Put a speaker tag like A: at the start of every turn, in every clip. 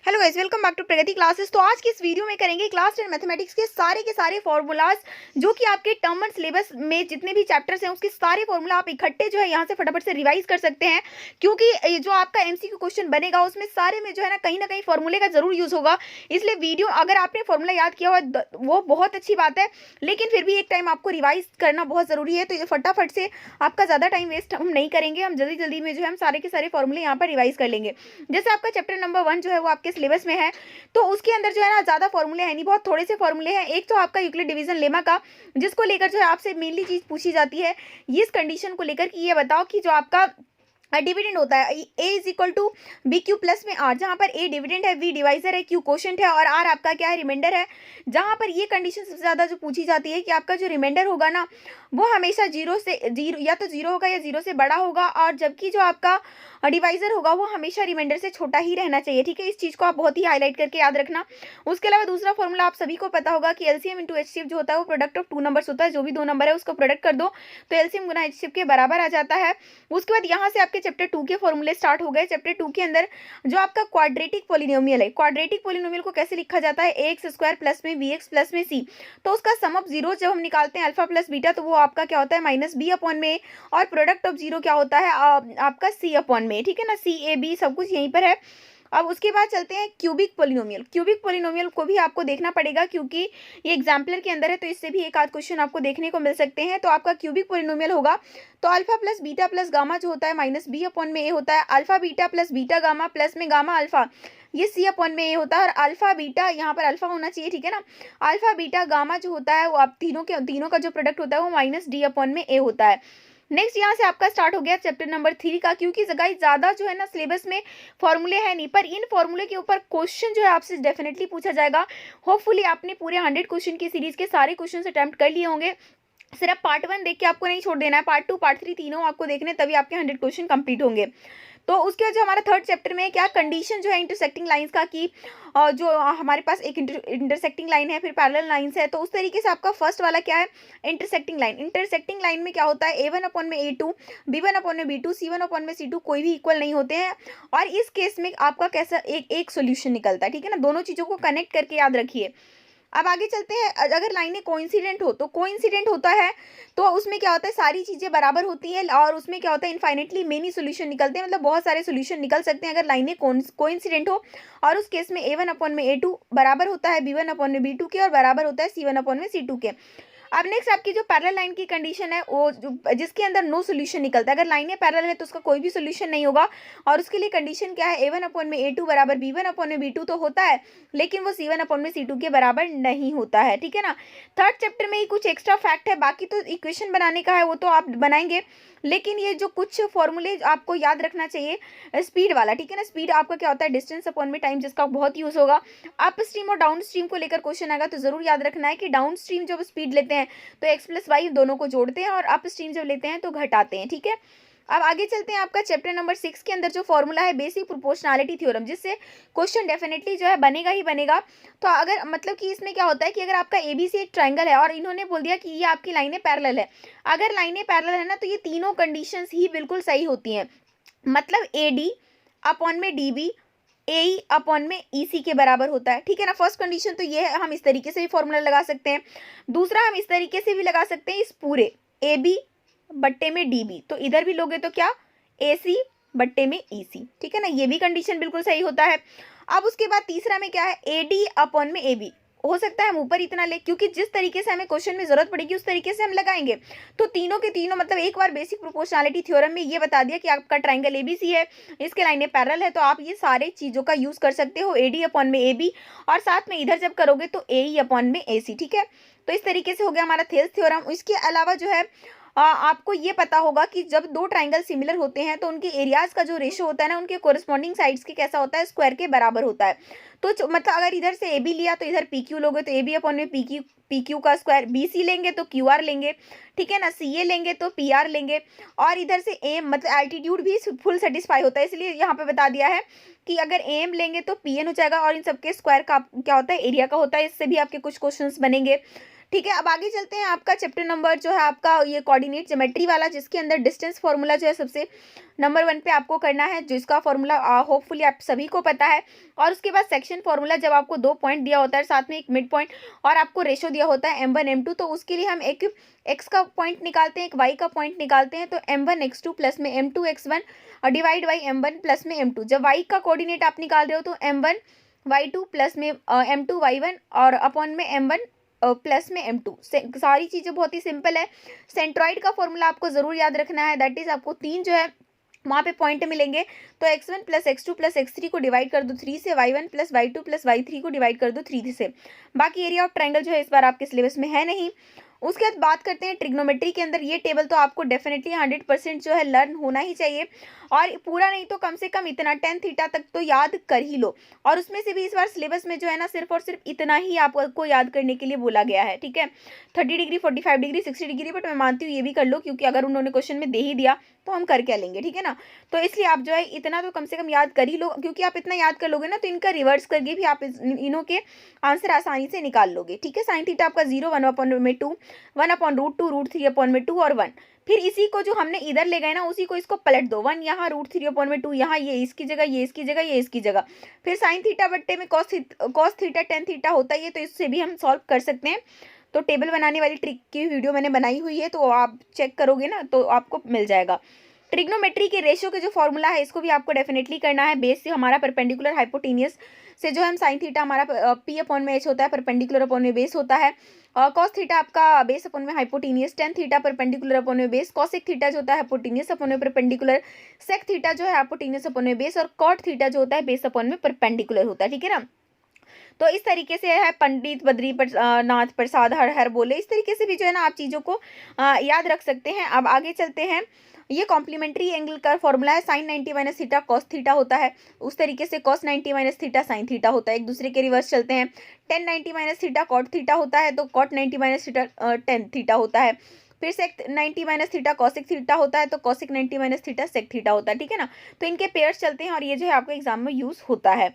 A: Hello guys, welcome back to Pragati classes. तो आज की इस वीडियो में करेंगे क्लास 10 मैथमेटिक्स के सारे फॉर्मूलाज जो कि आपके टर्म एंड सिलेबस में जितने भी चैप्टर्स हैं उसके सारे फॉर्मूला आप इकट्ठे जो है यहाँ से फटाफट से रिवाइज कर सकते हैं, क्योंकि ये जो आपका एमसीक्यू क्वेश्चन बनेगा उसमें सारे में जो है ना कहीं फॉर्मूले का जरूर यूज होगा। इसलिए वीडियो अगर आपने फॉर्मूला याद किया हुआ वो बहुत अच्छी बात है, लेकिन फिर भी एक टाइम आपको रिवाइज करना बहुत जरूरी है। तो ये फटाफट से आपका ज्यादा टाइम वेस्ट हम नहीं करेंगे, हम जल्दी जल्दी में जो है हम सारे के सारे फॉर्मूले यहाँ पर रिवाइज कर लेंगे। जैसे आपका चैप्टर नंबर 1 जो है वो आपके सिलेबस में है, तो उसके अंदर जो है ना ज्यादा फॉर्मूले हैं नहीं, बहुत थोड़े से फॉर्मूले हैं। एक तो आपका यूक्लिड डिवीजन लेमा का, जिसको लेकर जो है आपसे मेनली चीज पूछी जाती है इस कंडीशन को लेकर कि ये बताओ कि जो आपका डिविडेंड होता है A is equal to B Q plus में आर, जहां पर ए डिविडेंड है, बी डिवाइजर है, क्यू कोशेंट है और आर आपका क्या है, रिमाइंडर है। जहां पर ये कंडीशन सबसे ज्यादा जो पूछी जाती है कि आपका जो रिमाइंडर होगा ना वो हमेशा जीरो या तो जीरो होगा या जीरो से बड़ा होगा, और जबकि जो आपका डिवाइजर होगा वो हमेशा रिमाइंडर से छोटा ही रहना चाहिए। ठीक है, इस चीज को आप बहुत ही हाईलाइट करके याद रखना। उसके अलावा दूसरा फॉर्मूला आप सभी को पता होगा कि एलसीएम इंटू एचसीएफ जो होता है वो प्रोडक्ट ऑफ टू नंबर्स होता है। जो भी दो नंबर है उसको प्रोडक्ट कर दो तो एलसीएम गुना एचसीएफ के बराबर आ जाता है। उसके बाद यहाँ से आपके चैप्टर 2 के फॉर्मूले स्टार्ट हो गए। चैप्टर 2 के अंदर जो आपका क्वाड्रेटिक पोलिनोमियल है, क्वाड्रेटिक पोलिनोमियल को कैसे लिखा जाता है, ए एक्स स्क्वायर प्लस में बी एक्स प्लस में सी, तो उसका सम ऑफ जीरो जब हम निकालते हैं अल्फा प्लस बीटा तो वो आपका क्या होता है माइनस बी अपॉन में, और प्रोडक्ट ऑफ जीरो क्या होता है आपका सी अपॉन में। ठीक है ना, सी ए बी सब कुछ यहीं पर है। अब उसके बाद चलते हैं क्यूबिक पोलिनोमियल। क्यूबिक पोलिनोमियल को भी आपको देखना पड़ेगा क्योंकि ये एग्जाम्पलर के अंदर है, तो इससे भी एक आध क्वेश्चन आपको देखने को मिल सकते हैं। तो आपका क्यूबिक पोलिनोमियल होगा तो alpha plus beta plus gamma जो होता है माइनस बी अपॉन में ए होता है, alpha beta plus beta gamma plus में गामा अल्फा ये सी अपॉन में ए होता है, और अल्फा बीटा यहाँ पर अल्फा होना चाहिए। ठीक है ना, अल्फा बीटा गामा जो होता है वो आप तीनों का जो प्रोडक्ट होता है वो माइनस डी अपॉन में ए होता है। नेक्स्ट यहाँ से आपका स्टार्ट हो गया चैप्टर नंबर 3 का, क्योंकि गाइस ज्यादा जो है ना सिलेबस में फॉर्मूले है नहीं, पर इन फॉर्मूले के ऊपर क्वेश्चन जो है आपसे डेफिनेटली पूछा जाएगा। होपफुली आपने पूरे 100 क्वेश्चन की सीरीज के सारे क्वेश्चन अटेम्प्ट कर लिए होंगे। सिर्फ पार्ट 1 देख के आपको नहीं छोड़ देना है, पार्ट 2 पार्ट 3 तीनों आपको देखने, तभी आपके 100 क्वेश्चन कंप्लीट होंगे। तो उसके बाद जो हमारा थर्ड चैप्टर में क्या कंडीशन जो है इंटरसेक्टिंग लाइंस का, कि जो हमारे पास एक इंटरसेक्टिंग लाइन है फिर पैरेलल लाइंस है, तो उस तरीके से आपका फर्स्ट वाला क्या है, इंटरसेक्टिंग लाइन। इंटरसेक्टिंग लाइन में क्या होता है, A1 अपॉन में A2, B1 अपॉन में B2, C1 अपॉन में C2 कोई भी इक्वल नहीं होते हैं, और इस केस में आपका कैसा एक सोल्यूशन निकलता है। ठीक है ना, दोनों चीजों को कनेक्ट करके याद रखिए। अब आगे चलते हैं, अगर लाइनें कोइंसिडेंट हो तो कोइंसिडेंट होता है तो उसमें क्या होता है, सारी चीजें बराबर होती हैं, और उसमें क्या होता है इनफाइनेटली मेनी सोल्यूशन निकलते हैं, मतलब बहुत सारे सोल्यूशन निकल सकते हैं अगर लाइनें कोइंसिडेंट हो। और उस केस में A1 अपॉन में A2 बराबर होता है B1 अपॉन में B2 के, और बराबर होता है C1 अपॉन में C2 के। अब नेक्स्ट आपकी जो पैरेलल लाइन की कंडीशन है वो जिसके अंदर नो सोल्यूशन निकलता है, अगर लाइनें पैरेलल है तो उसका कोई भी सोल्यूशन नहीं होगा, और उसके लिए कंडीशन क्या है, A1 अपॉन में A2 बराबर B1 अपॉन में B2 तो होता है, लेकिन वो C1 अपॉन में C2 के बराबर नहीं होता है। ठीक है ना, थर्ड चैप्टर में ही कुछ एक्स्ट्रा फैक्ट है, बाकी तो इक्वेशन बनाने का है वो तो आप बनाएंगे, लेकिन ये जो कुछ फॉर्मूले आपको याद रखना चाहिए, स्पीड वाला। ठीक है ना, स्पीड आपका क्या होता है, डिस्टेंस अपॉन में टाइम, जिसका बहुत यूज होगा। अप स्ट्रीम और डाउन स्ट्रीम को लेकर क्वेश्चन आएगा तो जरूर याद रखना है कि डाउन स्ट्रीम जब स्पीड लेते हैं तो एक्स प्लस वाई दोनों को जोड़ते हैं, और अप स्ट्रीम जब लेते हैं तो घटाते हैं। ठीक है, अब आगे चलते हैं आपका चैप्टर नंबर 6 के अंदर जो फॉर्मूला है बेसिक प्रोपोर्शनैलिटी थ्योरम, जिससे क्वेश्चन डेफिनेटली जो है बनेगा ही बनेगा। तो अगर मतलब कि इसमें क्या होता है कि अगर आपका एबीसी एक ट्राइंगल है और इन्होंने बोल दिया कि ये आपकी लाइनें पैरेलल है, अगर लाइनें पैरेलल है ना तो ये तीनों कंडीशंस ही बिल्कुल सही होती हैं, मतलब एडी अपॉन में डीबी ए अपॉन में ईसी के बराबर होता है। ठीक है ना, फर्स्ट कंडीशन तो ये है, हम इस तरीके से भी फॉर्मूला लगा सकते हैं। दूसरा हम इस तरीके से भी लगा सकते हैं, इस पूरे ए बी बट्टे में डी बी, तो इधर भी लोगे तो क्या, ए सी बट्टे में ई सी। ठीक है ना, ये भी कंडीशन बिल्कुल सही होता है। अब उसके बाद तीसरा में क्या है, ए डी अपॉन में ए बी, हो सकता है हम ऊपर इतना ले, क्योंकि जिस तरीके से हमें क्वेश्चन में जरूरत पड़ेगी उस तरीके से हम लगाएंगे। तो तीनों के तीनों मतलब एक बार बेसिक प्रोपोर्शनैलिटी थ्योरम में ये बता दिया कि आपका ट्राइंगल एबीसी है, इसके लाइनें पैरेलल है, तो आप ये सारे चीजों का यूज कर सकते हो, एडी अपॉन में ए बी, और साथ में इधर जब करोगे तो ए ई अपॉन में ए सी। ठीक है, तो इस तरीके से हो गया हमारा थेल्स थ्योरम। इसके अलावा जो है आपको ये पता होगा कि जब दो ट्राइंगल सिमिलर होते हैं तो उनके एरियाज का जो रेशियो होता है ना उनके कोरिस्पॉन्डिंग साइड्स के कैसा होता है, स्क्वायर के बराबर होता है। तो मतलब अगर इधर से ए बी लिया तो इधर पी क्यू लोगे तो ए बी अपॉन में पी क्यू का स्क्वायर, बी सी लेंगे तो क्यू आर लेंगे। ठीक है ना, सी ए लेंगे तो पी आर लेंगे, और इधर से एम मतलब एल्टीट्यूड भी फुल सेटिस्फाई होता है, इसलिए यहाँ पे बता दिया है कि अगर एम लेंगे तो पी एन हो जाएगा, और इन सबके स्क्वायर का क्या होता है, एरिया का होता है। इससे भी आपके कुछ क्वेश्चंस बनेंगे। ठीक है, अब आगे चलते हैं। आपका चैप्टर नंबर जो है आपका ये कोऑर्डिनेट ज्योमेट्री वाला, जिसके अंदर डिस्टेंस फार्मूला जो है सबसे नंबर 1 पे आपको करना है, जिसका फार्मूला होपफुली आप सभी को पता है। और उसके बाद सेक्शन फार्मूला, जब आपको 2 पॉइंट दिया होता है साथ में एक मिड पॉइंट और आपको रेशो दिया होता है m1 m2, तो उसके लिए हम एक x का पॉइंट निकालते हैं, एक y का पॉइंट निकालते हैं। तो m1 x2 प्लस में m2 x1 और डिवाइड बाई m1 प्लस में m2। जब y का कोऑर्डिनेट आप निकाल रहे हो तो m1 y2 प्लस में m2 y1 और अपॉन में m1 प्लस में m2। सारी चीज़ें बहुत ही सिंपल है। सेंट्रॉइड का फॉर्मूला आपको ज़रूर याद रखना है, दैट इज़ आपको 3 जो है वहाँ पे पॉइंट मिलेंगे। तो x1 plus x2 plus x3 को डिवाइड कर दो 3 से, y1 plus y2 plus y3 को डिवाइड कर दो 3 से। बाकी एरिया ऑफ ट्रायंगल जो है इस बार आपके सिलेबस में है नहीं। उसके बाद बात करते हैं ट्रिग्नोमेट्री के अंदर। ये टेबल तो आपको डेफिनेटली 100% जो है लर्न होना ही चाहिए, और पूरा नहीं तो कम से कम इतना 10 थीटा तक तो याद कर ही लो। और उसमें से भी इस बार सिलेबस में जो है ना सिर्फ और सिर्फ इतना ही आपको याद करने के लिए बोला गया है, ठीक है। 30 डिग्री, 45 डिग्री, 60 डिग्री, बट मैं मानती हूँ ये भी कर लो, क्योंकि अगर उन्होंने क्वेश्चन में दे ही दिया तो हम कर क्या लेंगे, ठीक है ना। तो इसलिए आप जो है इतना तो कम से कम याद कर ही लो, क्योंकि आप इतना याद कर लोगे ना तो इनका रिवर्स करके भी आप इनों के आंसर आसानी से निकाल लोगे, ठीक है। साइन थीटा आपका 0, 1/2, 1/√2, √3/2 और 1। फिर इसी को जो हमने इधर ले गए ना उसी को इसको पलट दो, 1 यहाँ, √3/2 यहाँ, ये इसकी जगह, ये इसकी जगह, ये इसकी जगह। फिर साइन थीटा बट्टे में कॉस थीटा tan थीटा होता है, ये तो इससे भी हम सॉल्व कर सकते हैं। तो टेबल बनाने वाली ट्रिक की वीडियो मैंने बनाई हुई है, तो आप चेक करोगे ना तो आपको मिल जाएगा। ट्रिग्नोमेट्री के रेशियो के जो फॉर्मूला है इसको भी आपको डेफिनेटली करना है। बेस से हमारा परपेंडिकुलर हाइपोटेनियस से जो है हम साइन थीटा हमारा p/h होता है, परपेंडिकुलर अपॉन में बेस होता है। कॉस थीटा आपका बेस अपॉन में hypotenuse, tan theta perpendicular upon में बेस, कॉसेक थीटा जो होता है हाइपोटेनियस अपॉन में परपेंडिकुलर, सेक थीटा जो है हाइपोटेनियस अपॉन में बेस, और कॉट थीटा जो होता है बेस अपॉन में परपेंडिकुलर होता है, ठीक है ना। तो इस तरीके से है पंडित बद्री नाथ प्रसाद हर हर बोले, इस तरीके से भी जो है ना आप चीज़ों को याद रख सकते हैं। अब आगे चलते हैं। ये कॉम्प्लीमेंट्री एंगल का फॉर्मूला है, sine 90 minus theta cos theta होता है, उस तरीके से cos 90 minus theta sine theta होता है। एक दूसरे के रिवर्स चलते हैं। Tan 90 minus theta cot theta होता है, तो cot 90 minus theta tan theta होता है। फिर sec 90 minus theta cosec theta होता है, तो cosec 90 minus theta sec theta होता है, ठीक है ना। तो इनके पेयर्स चलते हैं और ये जो है आपको एग्जाम में यूज होता है।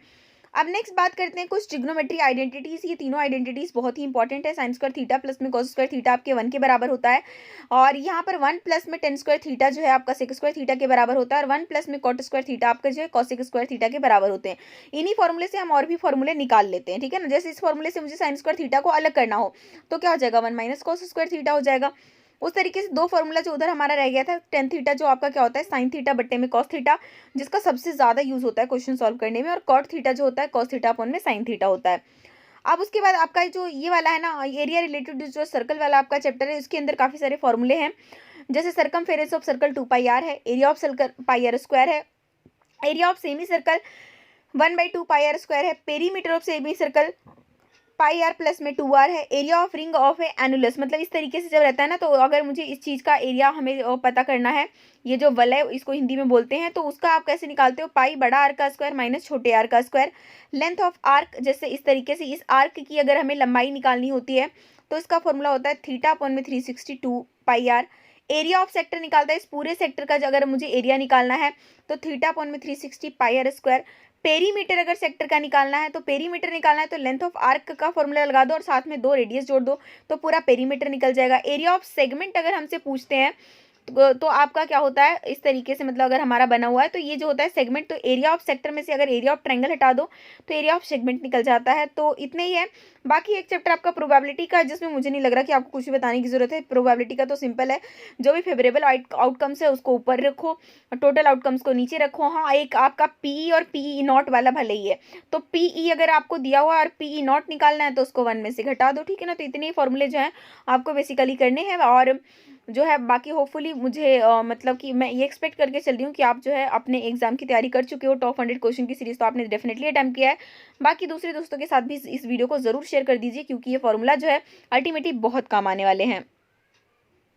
A: अब नेक्स्ट बात करते हैं कुछ ट्रिग्नोमेट्री आइडेंटिटीज। ये तीनों आइडेंटिटीज बहुत ही इंपॉर्टेंट है। साइन स्क्वायर थीटा प्लस में कॉस स्क्वायर थीटा आपके 1 के बराबर होता है, और यहाँ पर 1 प्लस में टेन स्क्वायर थीटा जो है आपका सेक स्क्वायर थीटा के बराबर होता है, और 1 प्लस में कॉट स्क्वायर थीटा आपका जो है कॉसिक स्क्वायर थीटा के बराबर होते हैं। इन्हीं फॉर्मूले से हम और भी फॉर्मूले निकाल लेते हैं, ठीक है ना। जैसे इस फॉर्मूले से मुझे साइन स्क्वायर थीटा को अलग करना हो तो क्या हो जाएगा, 1 माइनस कॉस स्क्वायर थीटा हो जाएगा। उस तरीके से दो फॉर्मूला जो उधर हमारा रह गया था, टेन थीटा जो आपका क्या होता है साइन थीटा बट्टे में कॉस थीटा, जिसका सबसे ज्यादा यूज होता है क्वेश्चन सॉल्व करने में, और कॉट थीटा जो होता है कॉस थीटा अपॉन में साइन थीटा होता है। अब उसके बाद आपका जो ये वाला है ना एरिया रिलेटेड जो सर्कल वाला आपका चैप्टर है, इसके अंदर काफी सारे फॉर्मूले हैं। जैसे सर्कमफेरेंस ऑफ सर्कल 2πr है, एरिया ऑफ सर्कल πr² है, area of semi circle 1/2πr² है, perimeter of semi circle πr plus में 2r है, area of ring of A annulus. मतलब इस तरीके से जब रहता है ना, तो अगर मुझे इस चीज़ का एरिया हमें पता करना है, ये जो वलय इसको हिंदी में बोलते हैं, तो उसका आप कैसे निकालते हो, पाई बड़ा आर्क का स्क्वायर माइनस छोटे आर्क का स्क्वायर। लेंथ ऑफ आर्क, जैसे इस तरीके से इस आर्क की अगर हमें लंबाई निकालनी होती है तो इसका फॉर्मूला होता है थीटा अपॉन में 362πr। एरिया ऑफ सेक्टर निकालता है, इस पूरे सेक्टर का अगर मुझे एरिया निकालना है तो थीटा अपॉन में 360πr²। पेरीमीटर अगर सेक्टर का निकालना है, तो पेरीमीटर निकालना है तो लेंथ ऑफ आर्क का फॉर्मूला लगा दो और साथ में 2 रेडियस जोड़ दो तो पूरा पेरीमीटर निकल जाएगा। एरिया ऑफ सेगमेंट अगर हमसे पूछते हैं तो आपका क्या होता है इस तरीके से, मतलब अगर हमारा बना हुआ है तो ये जो होता है सेगमेंट, तो एरिया ऑफ सेक्टर में से अगर एरिया ऑफ ट्रायंगल हटा दो तो एरिया ऑफ सेगमेंट निकल जाता है। तो इतने ही है। बाकी एक चैप्टर आपका प्रोबेबिलिटी का, जिसमें मुझे नहीं लग रहा कि आपको कुछ बताने की जरूरत है। प्रोबेबिलिटी का तो सिंपल है, जो भी फेवरेबल आउटकम्स है उसको ऊपर रखो, टोटल आउटकम्स को नीचे रखो। हाँ, एक आपका पीई और पीई नॉट वाला भले ही है, तो पीई अगर आपको दिया हुआ और पीई नॉट निकालना है तो उसको 1 में से घटा दो, ठीक है ना। तो इतने ही फॉर्मूले जो है आपको बेसिकली करने हैं, और जो है बाकी होपफुली मुझे मतलब कि मैं ये एक्सपेक्ट करके चल रही हूँ कि आप जो है अपने एग्जाम की तैयारी कर चुके हो। टॉप 100 क्वेश्चन की सीरीज तो आपने डेफिनेटली अटेम्प्ट किया है। बाकी दूसरे दोस्तों के साथ भी इस वीडियो को जरूर शेयर कर दीजिए, क्योंकि ये फॉर्मूला जो है अल्टीमेटली बहुत काम आने वाले हैं।